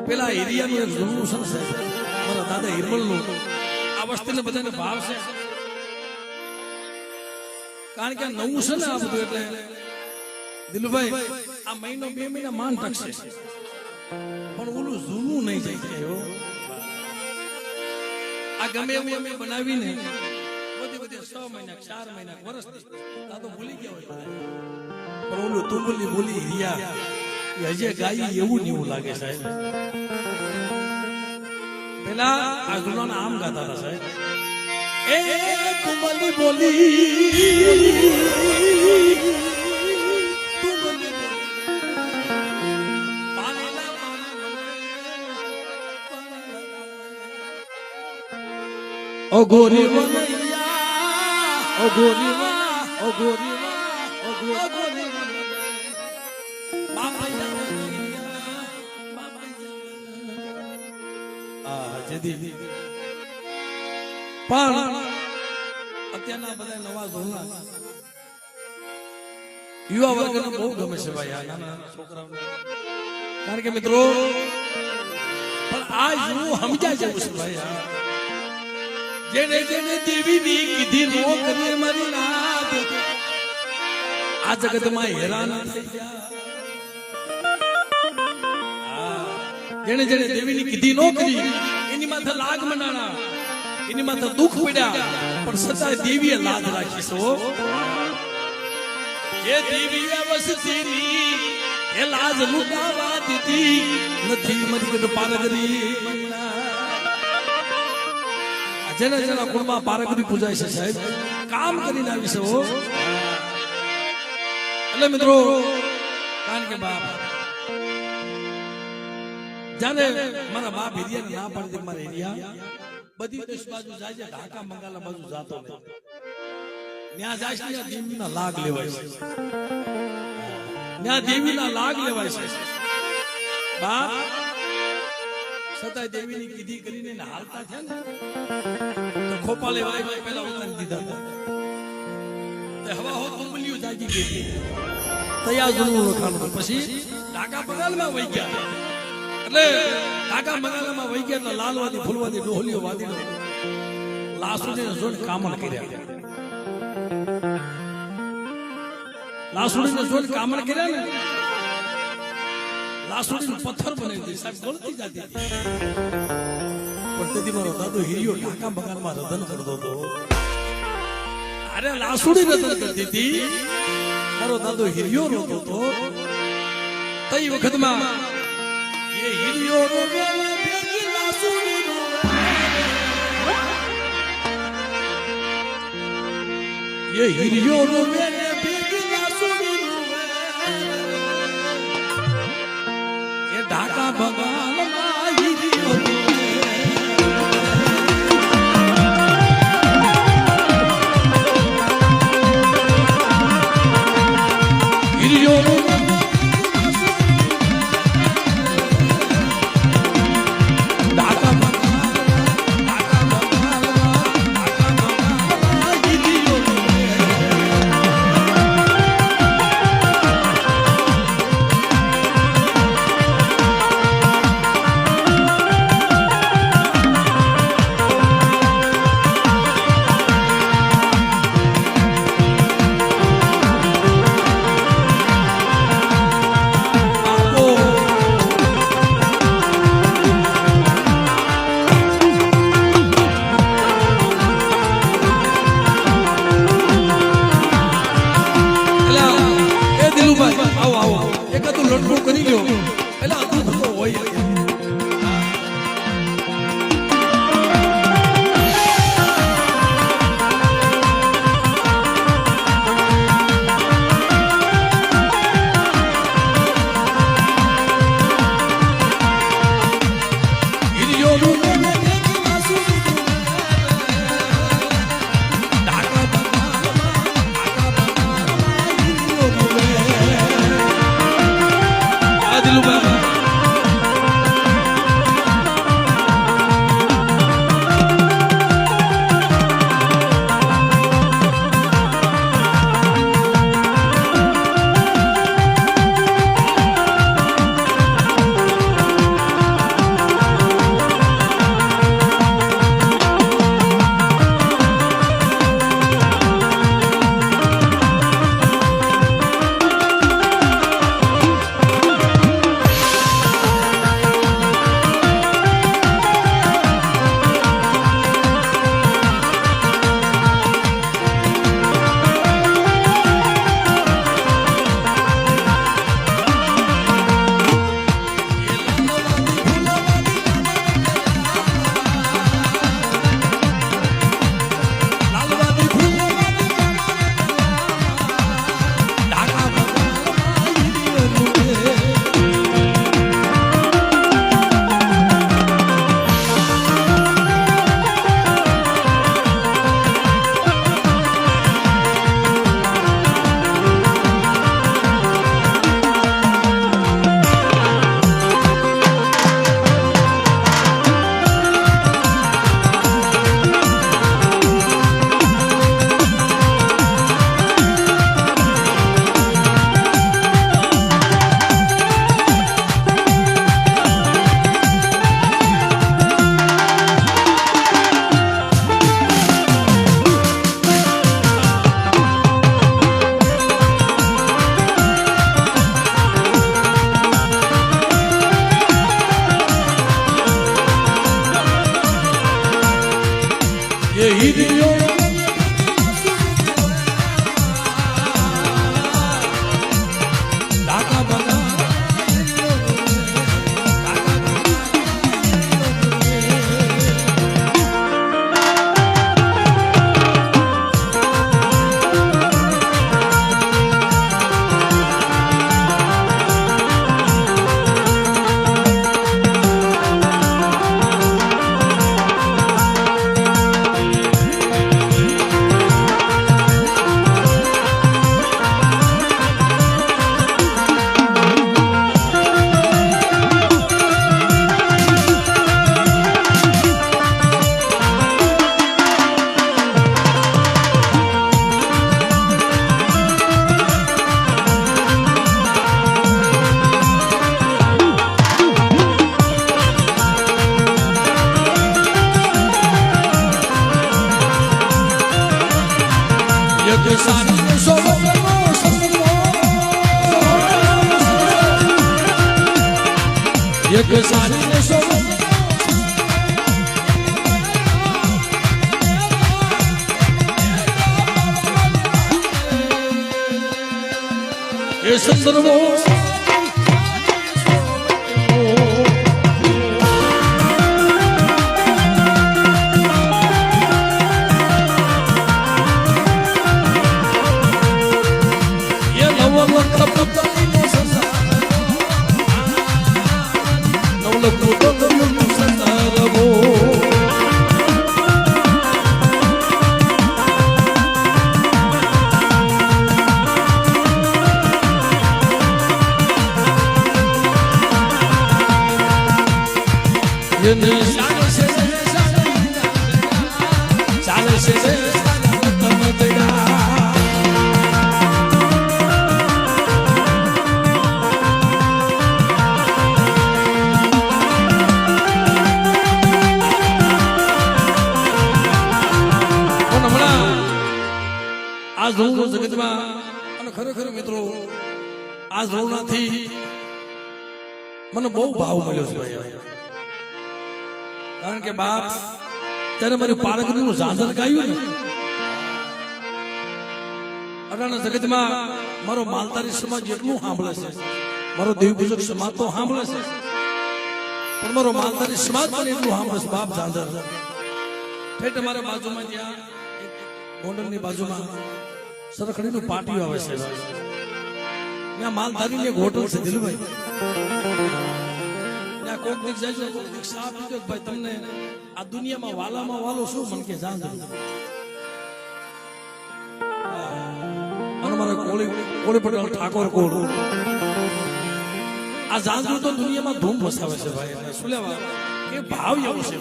પેલા એરિયાનું એક જૂનું છે મારા દાદા હિરમલનું આ વસ્તુને બધાને ભાવ છે કારણ કે નવું છે ને આ બધું એટલે દિલુભાઈ આ મહિનો 2 મહિના માન ટકશે પણ ઓલું જૂનું નહીં જાય આ ગમે એવું અમે બનાવીને બધી 6 મહિના 4 મહિના વર્ષ આ તો ભૂલી ગયા હોય પણ ઓલું તું બોલી હિયા એ હજી ગાય એવું ને એવું લાગે સાહેબ પેલા આ જૂનાના આમ ગાતા હતા સાહેબ એ તુંબલી બોલી ઓ ગોરી વનૈયા ઓ ગોરી ઓ ગોરી ઓ ગોરી જદી પણ અત્યારના બધા નવા ઝોનના યુવા વર્ગને બહુ ગમે છે ભાઈ આ નાના છોકરાઓને કારણ કે મિત્રો પણ આ હું સમજાય જવું છે ભાઈ જેને જેને દેવીની કીધી નો કરે મારી નાથ આ જગતમાં હેરાન થઈ ગયા જેને જેને દેવીની કીધી નો કરી એની માથે લાગ મનાણા એની માથે દુઃખ પડ્યા પણ સદા દેવીએ લાજ રાખી છો જે દેવીએ વસતીની એ લાજ લુકાવા દીધી નથી મરી પારગરી જેના જેના કુળમાં પારગરી પૂજાય છે સાહેબ કામ કરીને આવી છે એટલે મિત્રો કારણ કે બાપ જાને મારા બાપ એરિયા ના પાડી મારા એરિયા બધી દેશ બાજુ જાય છે ઢાકા મંગાલા બાજુ જાતો ત્યાં જાય છે દેવીના લાગ લેવાય છે ત્યાં દેવીના લાગ લેવાય છે બાપ સતાય દેવીની કીધી કરીને હાલતા થયા ને તો ખોપા લેવાય પહેલા ઉતારી દીધા તે હવા હો કુંબલીઓ જાગી ગઈ તૈયાર જૂનું લખાણ પછી ઢાકા બંગાળમાં વહી ગયા એટલે ઢાકા બંગાળમાં વહી ગયા એટલે લાલવાદી ફૂલવાદી ડોહલીઓ વાદી લાસુડીને જોઈને કામણ કર્યા લાસુડીને જોઈને કામણ કર્યા ને લાસુડીને પથ્થર બનાવી દે સાહેબ ગળતી જાતી પણ તેથી મારો દાદો હિરિયો ઢાકા બંગાળમાં રધન કરતો હતો અરે લાસુડી રધન કરતી હતી મારો દાદો હિરિયો રોતો હતો તઈ વખતમાં એ હિરિયો રોવે ભેગી લાસુડી રોવે એ હિરિયો રોવે ભેગી લાસુડી રોવે એ ઢાકા બંગાળમાં હિરિયો રોવે હીરિયો ઢાકા બના એક સારી ને એ સંદર્ભો જગતમાં અને ખરેખર મિત્રો આ ઝોનાથી મને બહુ ભાવ મળ્યો છે ભાઈ કારણ કે બાપ ત્યારે મારી પારકનું ઝાંઝર ગાયું ને અટાણા જગતમાં મારો માલધારી સમાજ જેટલું સાંભળે છે મારો દેવપૂજક સમાજ તો સાંભળે છે પણ મારો માલધારી સમાજ પણ એટલું સાંભળે છે બાપ ઝાંઝર ઠેઠ અમારા બાજુમાં ત્યાં ગોંડલની બાજુમાં સરખડીનું પાટિયું આવે છે ત્યાં માલધારી ને હોટલ છે દિલભાઈ ત્યાં કોક દીક જાય છે કોક દીક સાફ દીધો ભાઈ તમને આ દુનિયામાં વાલામાં વાલો શું મન કે જાણ અને મારા કોળી પટેલ ઠાકોર કોળ આ જાંજુ તો દુનિયામાં ધૂમ વસાવે છે ભાઈ શું લેવા એ ભાવ એવો છે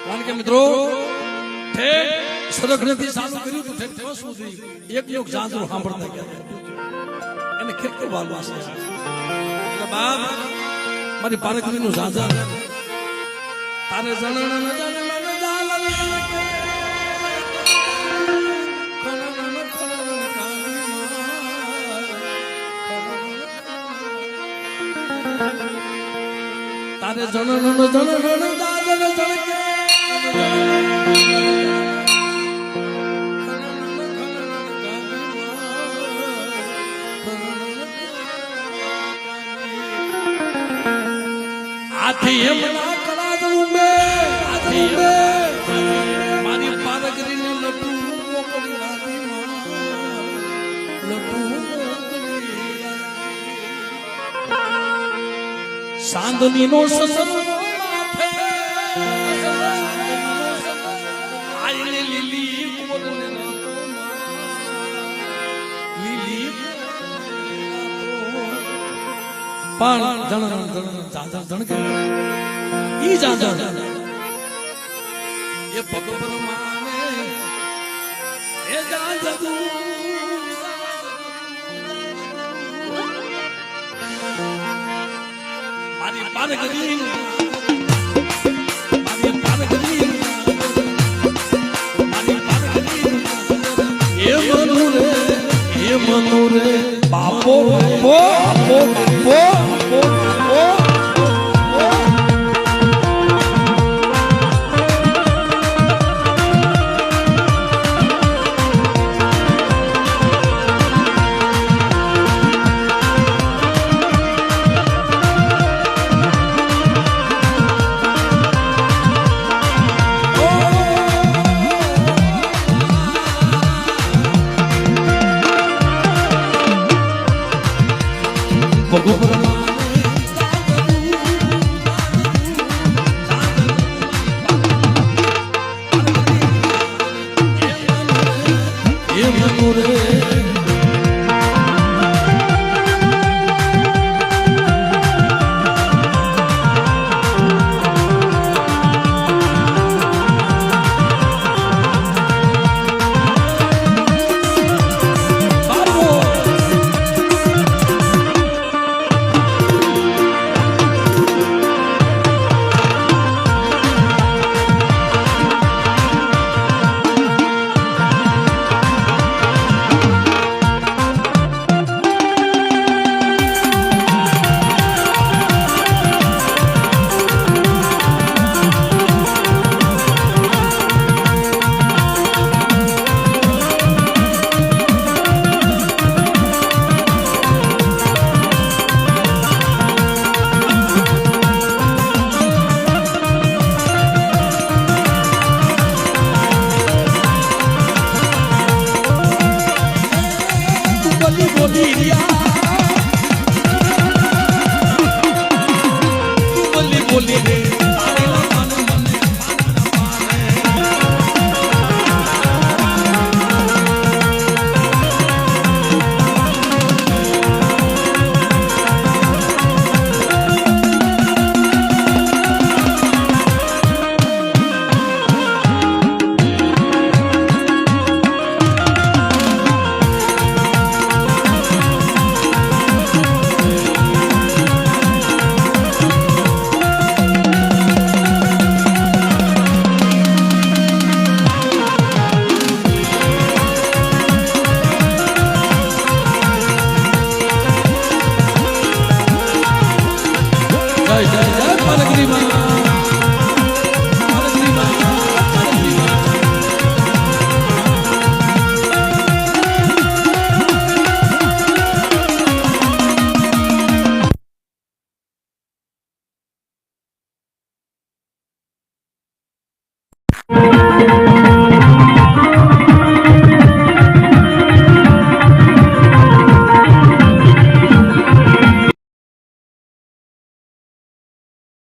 કારણ કે મિત્રો સરખડીથી ચાલુ કર્યું હતું ઠેક સુધી એક યોગ જાંજુ સાંભળતા ગયા એને કેટલું વાલવા છે એટલે બાપ મારી પારકરીનું ઝાંઝર તારે જણણ તારે જણણ આથી એમ ના કરા દઉં મે આથી મારી પારકરીને લટુ મોકલી નાખી લટુ સાંદની નો સસર માથે આઈને લીલી કોરને લીલી પણ જાંજર કે ઈ જાંજર એ ભગવન માને એ જાંજર મારી પારકરી એ મનુ રે બાપો બાપો બાપો બોલી રે તારી લાવવાનું મને જય જય જય પાલગરી માં પાલગરી માં પાલગરી માં Thank you.